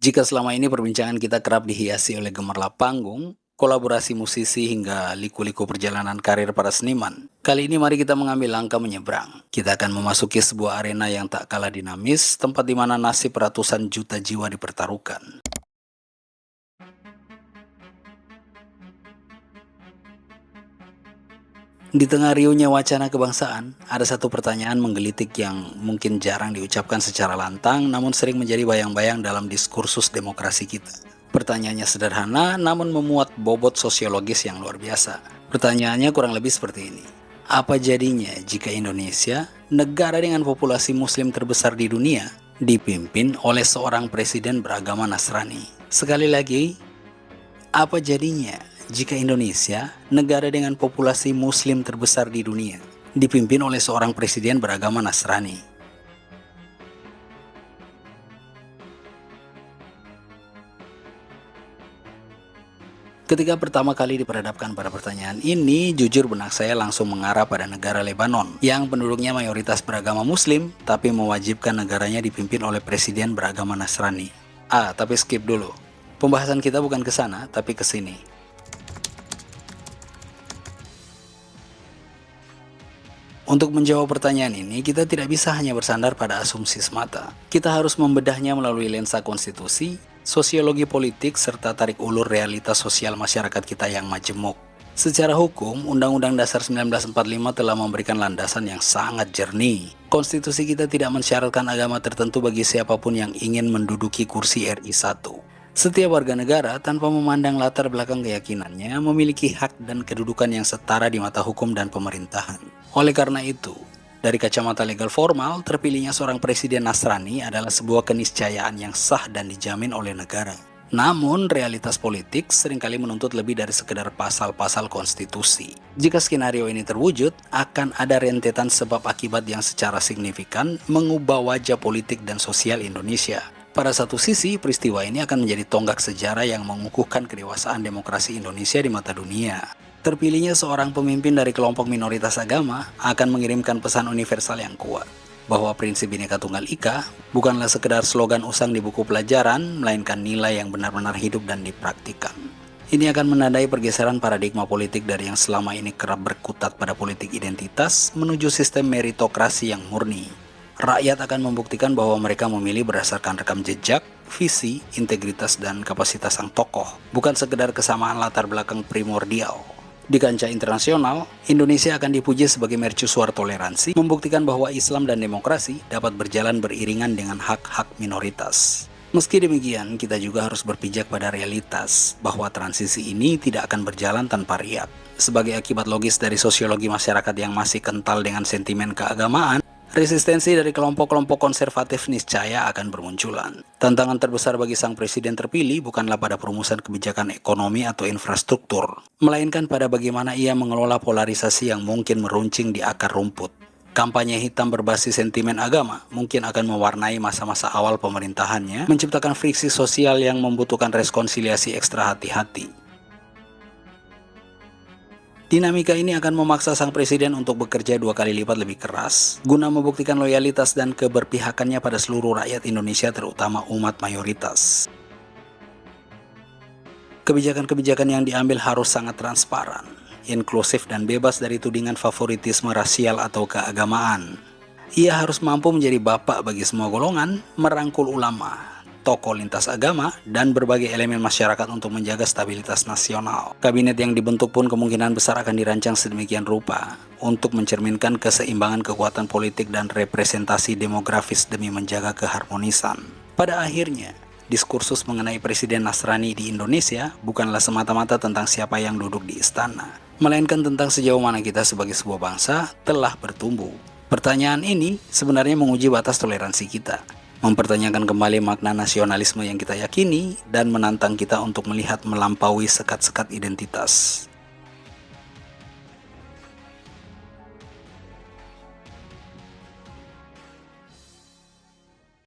Jika selama ini perbincangan kita kerap dihiasi oleh gemerlap panggung, kolaborasi musisi hingga liku-liku perjalanan karir para seniman, kali ini mari kita mengambil langkah menyeberang. Kita akan memasuki sebuah arena yang tak kalah dinamis, tempat di mana nasib ratusan juta jiwa dipertaruhkan. Di tengah riuhnya wacana kebangsaan, ada satu pertanyaan menggelitik yang mungkin jarang diucapkan secara lantang, namun sering menjadi bayang-bayang dalam diskursus demokrasi kita. Pertanyaannya sederhana, namun memuat bobot sosiologis yang luar biasa. Pertanyaannya kurang lebih seperti ini. Apa jadinya jika Indonesia, negara dengan populasi muslim terbesar di dunia, dipimpin oleh seorang presiden beragama Nasrani? Sekali lagi, apa jadinya jika Indonesia, negara dengan populasi muslim terbesar di dunia, dipimpin oleh seorang presiden beragama Nasrani? Ketika pertama kali diperhadapkan pada pertanyaan ini, jujur benak saya langsung mengarah pada negara Lebanon, yang penduduknya mayoritas beragama muslim, tapi mewajibkan negaranya dipimpin oleh presiden beragama Nasrani. Tapi skip dulu. Pembahasan kita bukan ke sana, tapi ke sini. Untuk menjawab pertanyaan ini, kita tidak bisa hanya bersandar pada asumsi semata. Kita harus membedahnya melalui lensa konstitusi, sosiologi politik, serta tarik ulur realitas sosial masyarakat kita yang majemuk. Secara hukum, Undang-Undang Dasar 1945 telah memberikan landasan yang sangat jernih. Konstitusi kita tidak mensyaratkan agama tertentu bagi siapapun yang ingin menduduki kursi RI 1. Setiap warga negara, tanpa memandang latar belakang keyakinannya, memiliki hak dan kedudukan yang setara di mata hukum dan pemerintahan. Oleh karena itu, dari kacamata legal formal, terpilihnya seorang presiden Nasrani adalah sebuah keniscayaan yang sah dan dijamin oleh negara. Namun, realitas politik seringkali menuntut lebih dari sekedar pasal-pasal konstitusi. Jika skenario ini terwujud, akan ada rentetan sebab akibat yang secara signifikan mengubah wajah politik dan sosial Indonesia. Pada satu sisi, peristiwa ini akan menjadi tonggak sejarah yang mengukuhkan kedewasaan demokrasi Indonesia di mata dunia. Terpilihnya seorang pemimpin dari kelompok minoritas agama akan mengirimkan pesan universal yang kuat, bahwa prinsip Bhinneka Tunggal Ika bukanlah sekedar slogan usang di buku pelajaran, melainkan nilai yang benar-benar hidup dan dipraktikkan. Ini akan menandai pergeseran paradigma politik dari yang selama ini kerap berkutat pada politik identitas menuju sistem meritokrasi yang murni. Rakyat akan membuktikan bahwa mereka memilih berdasarkan rekam jejak, visi, integritas, dan kapasitas sang tokoh, bukan sekedar kesamaan latar belakang primordial. Di kancah internasional, Indonesia akan dipuji sebagai mercusuar toleransi, membuktikan bahwa Islam dan demokrasi dapat berjalan beriringan dengan hak-hak minoritas. Meski demikian, kita juga harus berpijak pada realitas bahwa transisi ini tidak akan berjalan tanpa riak. Sebagai akibat logis dari sosiologi masyarakat yang masih kental dengan sentimen keagamaan, resistensi dari kelompok-kelompok konservatif niscaya akan bermunculan. Tantangan terbesar bagi sang presiden terpilih bukanlah pada perumusan kebijakan ekonomi atau infrastruktur, melainkan pada bagaimana ia mengelola polarisasi yang mungkin meruncing di akar rumput. Kampanye hitam berbasis sentimen agama mungkin akan mewarnai masa-masa awal pemerintahannya, menciptakan friksi sosial yang membutuhkan rekonsiliasi ekstra hati-hati. Dinamika ini akan memaksa sang presiden untuk bekerja 2 kali lipat lebih keras guna membuktikan loyalitas dan keberpihakannya pada seluruh rakyat Indonesia, terutama umat mayoritas. Kebijakan-kebijakan yang diambil harus sangat transparan, inklusif, dan bebas dari tudingan favoritisme rasial atau keagamaan. Ia harus mampu menjadi bapak bagi semua golongan, merangkul ulama, tokoh lintas agama, dan berbagai elemen masyarakat untuk menjaga stabilitas nasional. Kabinet yang dibentuk pun kemungkinan besar akan dirancang sedemikian rupa untuk mencerminkan keseimbangan kekuatan politik dan representasi demografis demi menjaga keharmonisan. Pada akhirnya, diskursus mengenai Presiden Nasrani di Indonesia bukanlah semata-mata tentang siapa yang duduk di istana, melainkan tentang sejauh mana kita sebagai sebuah bangsa telah bertumbuh. Pertanyaan ini sebenarnya menguji batas toleransi kita, mempertanyakan kembali makna nasionalisme yang kita yakini, dan menantang kita untuk melihat melampaui sekat-sekat identitas.